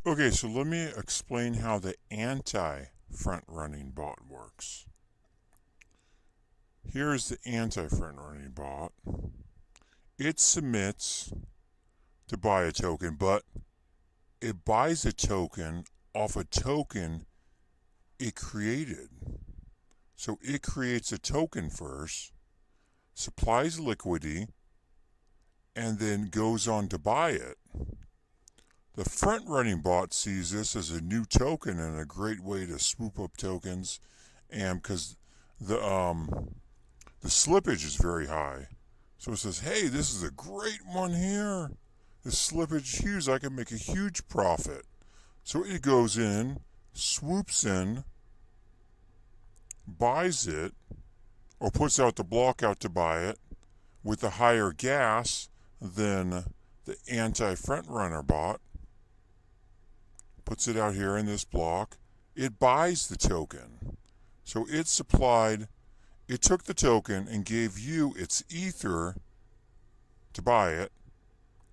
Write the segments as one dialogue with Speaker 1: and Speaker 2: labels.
Speaker 1: Okay, so let me explain how the anti front-running bot works. Here's the anti front-running bot. It submits to buy a token, but it buys a token off a token it created. So it creates a token first, supplies liquidity, and then goes on to buy it. The front running bot sees this as a new token and a great way to swoop up tokens, and because the the slippage is very high, so it says, "Hey, this is a great one here. The slippage is huge. I can make a huge profit." So it goes in, swoops in, buys it, or puts out the block out to buy it with a higher gas than the anti front runner bot, puts it out here in this block. It buys the token. So it took the token and gave you its ether to buy it.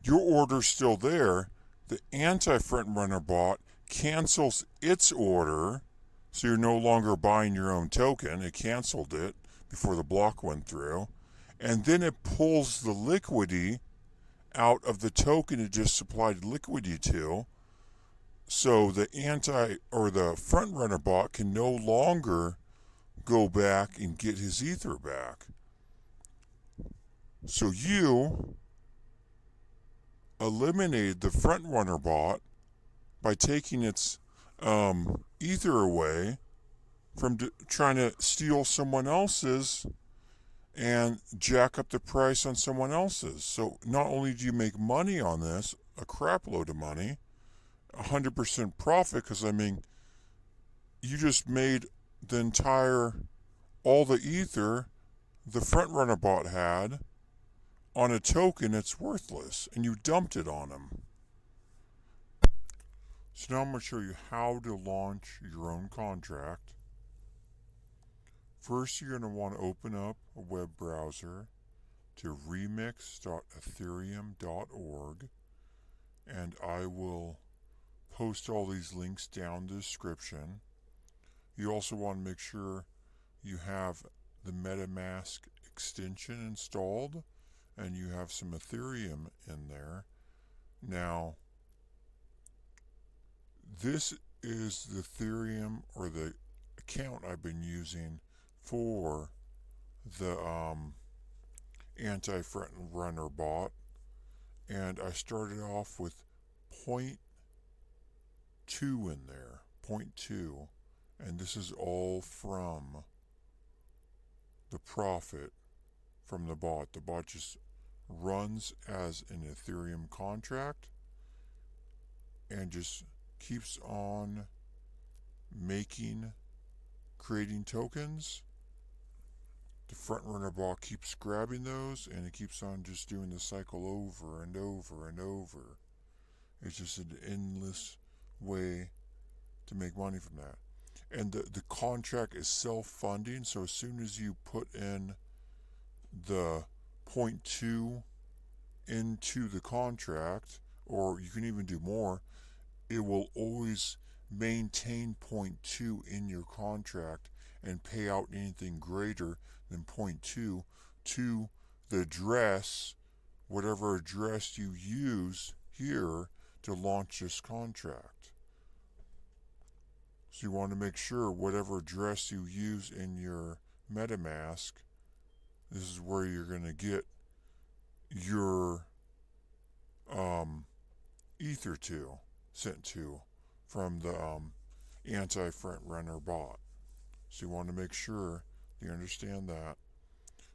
Speaker 1: Your order's still there. The anti front runner bot cancels its order, so you're no longer buying your own token. It canceled it before the block went through. And then it pulls the liquidity out of the token it just supplied liquidity to. So the front runner bot can no longer go back and get his ether back. So you eliminated the front runner bot by taking its ether away from trying to steal someone else's and jack up the price on someone else's. So not only do you make money on this, a crap load of money, 100% profit, because I mean, you just made all the ether the front runner bot had on a token that's worthless, and you dumped it on him. So now I'm going to show you how to launch your own contract. First, you're going to want to open up a web browser to remix.ethereum.org, and I will post all these links down the description. You also want to make sure you have the metamask extension installed and you have some Ethereum in there. Now, this is the Ethereum or the account I've been using for the anti front runner bot, and I started off with point 0.2 in there, point 0.2, and this is all from the profit from the bot. The bot just runs as an Ethereum contract and just keeps on creating tokens. The front runner bot keeps grabbing those, and it keeps on just doing the cycle over and over and over. It's just an endless way to make money from that. And the contract is self-funding, so as soon as you put in the point 0.2 into the contract, or you can even do more, it will always maintain point 0.2 in your contract and pay out anything greater than point 0.2 to the address, whatever address you use here to launch this contract. So you want to make sure whatever address you use in your metamask, this is where you're going to get your ether sent to from the anti front runner bot. So you want to make sure you understand that.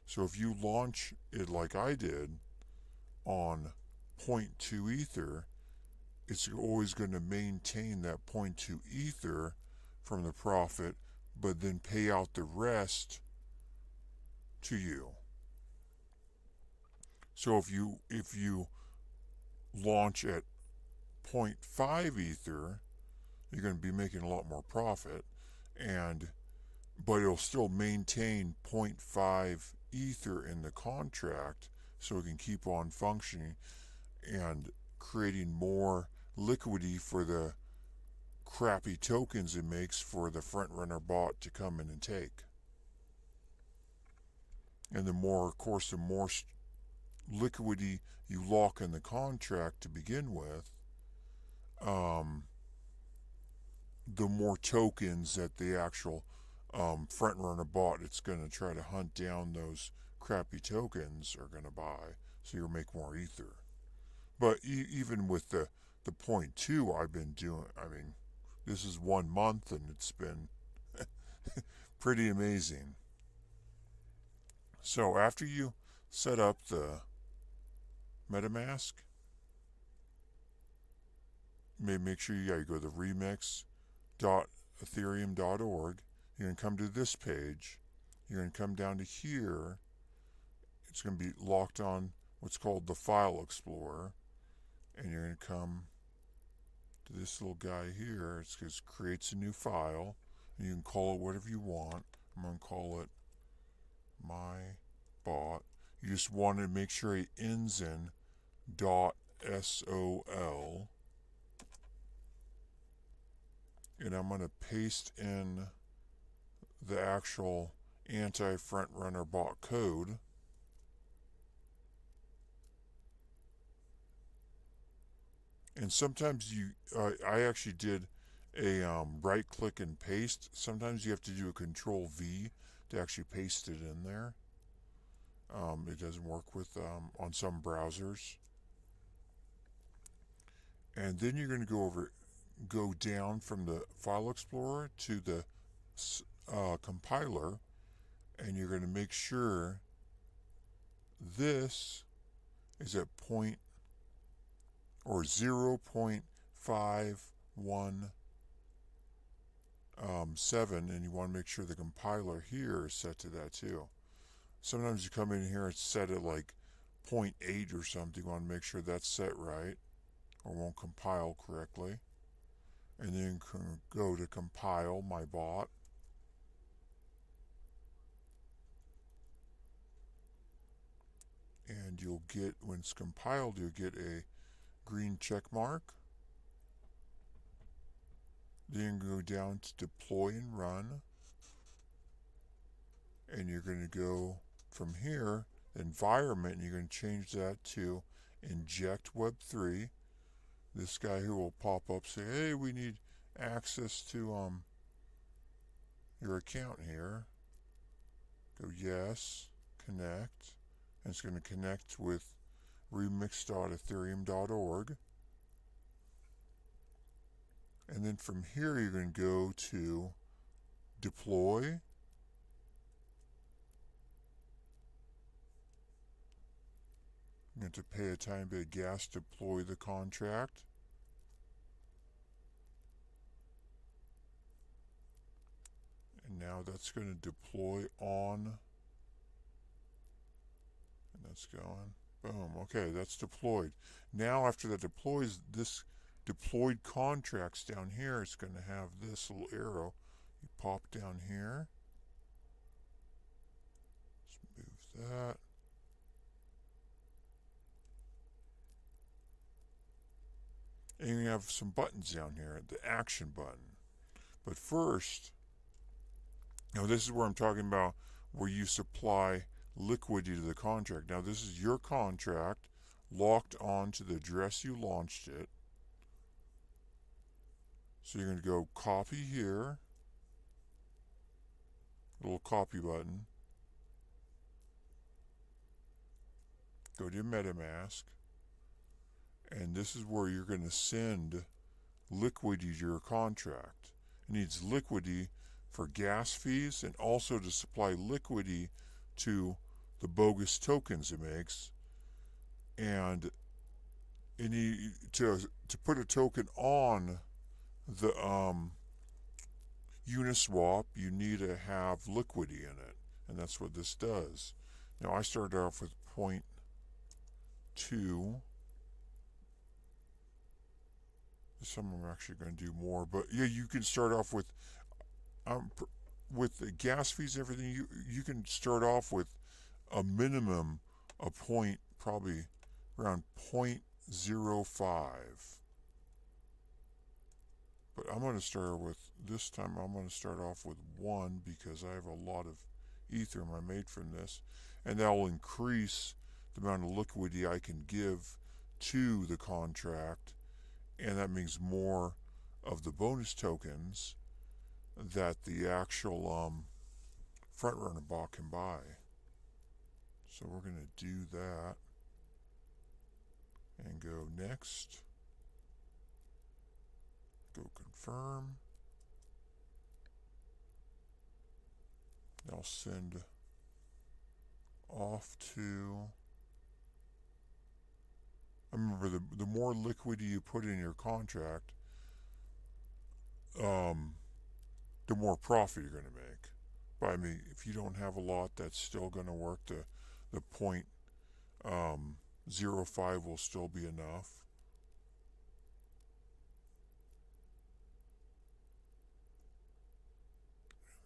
Speaker 1: So if you launch it like I did on point 0.2 ether, it's always going to maintain that point 0.2 ether from the profit, but then pay out the rest to you. So if you launch at 0.5 ether, you're going to be making a lot more profit, but it'll still maintain 0.5 ether in the contract, so it can keep on functioning and creating more liquidy for the crappy tokens it makes for the FrontRunner bot to come in and take. And the more, of course, the more liquidy you lock in the contract to begin with, the more tokens that the actual FrontRunner bot that's going to try to hunt down those crappy tokens are going to buy. So you'll make more ether. But even with the 0.2 I've been doing, I mean, this is 1 month and it's been pretty amazing. So after you set up the metamask, make sure you go to remix.ethereum.org. You're going to come to this page. You're going to come down to here. It's going to be locked on what's called the File Explorer. And you're going to come to this little guy here. It just creates a new file. And you can call it whatever you want. I'm going to call it my bot. You just want to make sure it ends in .sol. And I'm going to paste in the actual Anti FrontRunner bot code. And sometimes I actually did a right click and paste. Sometimes you have to do a Control V to actually paste it in there. It doesn't work with on some browsers. And then you're going to go down from the File Explorer to the compiler, and you're going to make sure this is at 0.517, and you want to make sure the compiler here is set to that too. Sometimes you come in here and set it like 0.8 or something. You want to make sure that's set right, or won't compile correctly. And then go to compile my bot. And you'll get, when it's compiled, you'll get a green check mark. Then go down to deploy and run. And you're going to go from here, environment, and you're going to change that to inject web3. This guy here will pop up, say, hey, we need access to your account here. Go yes, connect. And it's going to connect with remix.ethereum.org. And then from here, you're going to go to deploy. You're going to pay a tiny bit of gas to deploy the contract. And now that's going to deploy on. And that's going. Boom. Okay, that's deployed. Now after that deploys, this deployed contracts down here, it's going to have this little arrow. You pop down here. Let's move that. And you have some buttons down here, the action button. But first, now this is where I'm talking about where you supply liquidity to the contract. Now this is your contract locked on to the address you launched it. So you're going to go copy here, little copy button. Go to MetaMask. And this is where you're going to send liquidity to your contract. It needs liquidity for gas fees and also to supply liquidity to the bogus tokens it makes. And to put a token on the uniswap, you need to have liquidity in it. And that's what this does. Now I started off with 0.2. Some of them are actually going to do more, but yeah, you can start off with the gas fees and everything. You can start off with a minimum of probably around 0.05. But I'm going to start with, this time I'm going to start off with 1 because I have a lot of Ethereum I made from this. And that will increase the amount of liquidity I can give to the contract. And that means more of the bonus tokens that the actual FrontRunner bot can buy. So we're going to do that and go next. Go confirm. I'll send off to, I remember the more liquidity you put in your contract, the more profit you're going to make. But I mean, if you don't have a lot, that's still going to work. The point 0.05 will still be enough.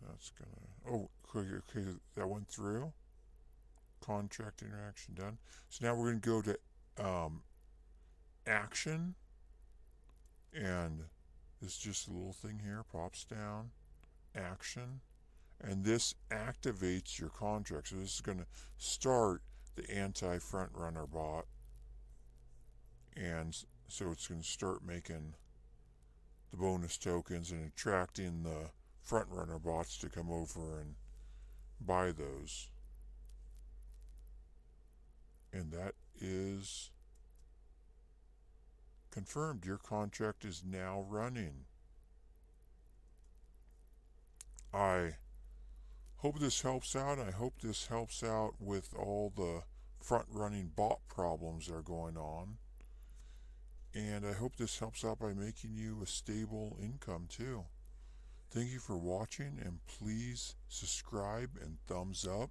Speaker 1: That's gonna, oh, okay, that went through. Contract interaction done. So now we're going to go to action, and this is just a little thing here, pops down, action, and this activates your contract. So this is going to start the Anti FrontRunner bot, and so it's going to start making the bonus tokens and attracting the FrontRunner bots to come over and buy those. And that is confirmed. Your contract is now running. I hope this helps out. I hope this helps out with all the front-running bot problems that are going on. And I hope this helps out by making you a stable income too. Thank you for watching, and please subscribe and thumbs up.